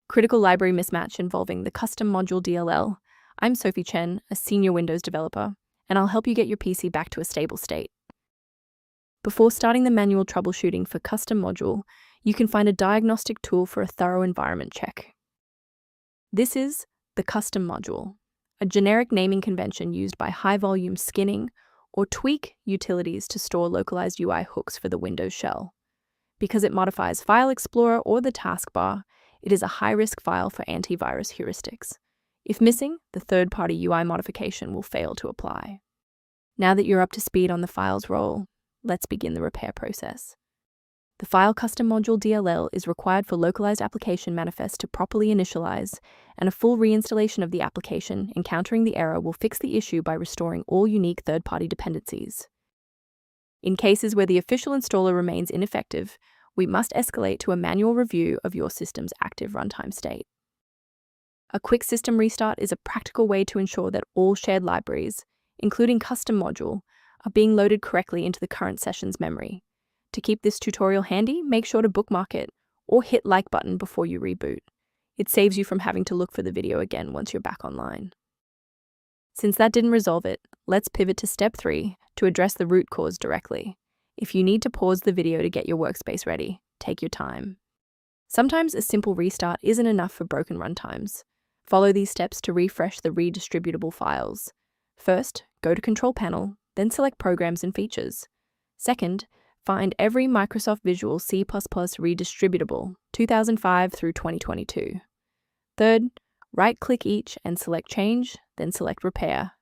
Critical library mismatch involving the Custom.dll DLL. I'm Sophie Chen, a senior Windows developer, and I'll help you get your PC back to a stable state. Before starting the manual troubleshooting for custom module, you can find a diagnostic tool for a thorough environment check. This is the custom module, a generic naming convention used by high-volume skinning or tweak utilities to store localized UI hooks for the Windows shell. Because it modifies File Explorer or the Taskbar, it is a high-risk file for antivirus heuristics. If missing, the third-party UI modification will fail to apply. Now that you're up to speed on the file's role, let's begin the repair process. The file custom module DLL is required for localized application manifest to properly initialize, and a full reinstallation of the application encountering the error will fix the issue by restoring all unique third-party dependencies. In cases where the official installer remains ineffective, we must escalate to a manual review of your system's active runtime state. A quick system restart is a practical way to ensure that all shared libraries, including custom module, are being loaded correctly into the current session's memory. To keep this tutorial handy, make sure to bookmark it or hit like button before you reboot. It saves you from having to look for the video again once you're back online. Since that didn't resolve it, let's pivot to step 3 to address the root cause directly. If you need to pause the video to get your workspace ready, take your time. Sometimes a simple restart isn't enough for broken runtimes. Follow these steps to refresh the redistributable files. First, go to Control Panel, then select Programs and Features. Second, find every Microsoft Visual C++ Redistributable 2005 through 2022. Third, right-click each and select Change, then select Repair.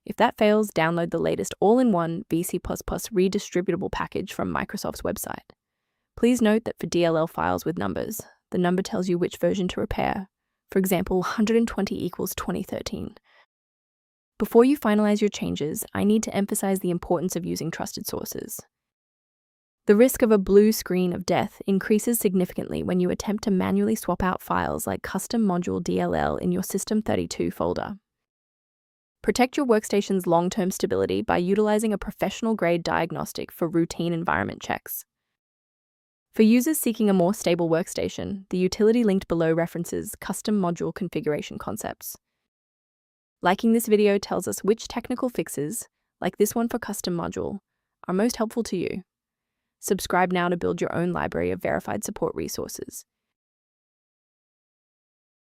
If that fails, download the latest all-in-one VC++ redistributable package from Microsoft's website. Please note that for DLL files with numbers, the number tells you which version to repair. For example, 120 equals 2013. Before you finalize your changes, I need to emphasize the importance of using trusted sources. The risk of a blue screen of death increases significantly when you attempt to manually swap out files like custom module DLL in your System32 folder. Protect your workstation's long-term stability by utilizing a professional-grade diagnostic for routine environment checks. For users seeking a more stable workstation, the utility linked below references custom module configuration concepts. Liking this video tells us which technical fixes, like this one for custom module, are most helpful to you. Subscribe now to build your own library of verified support resources.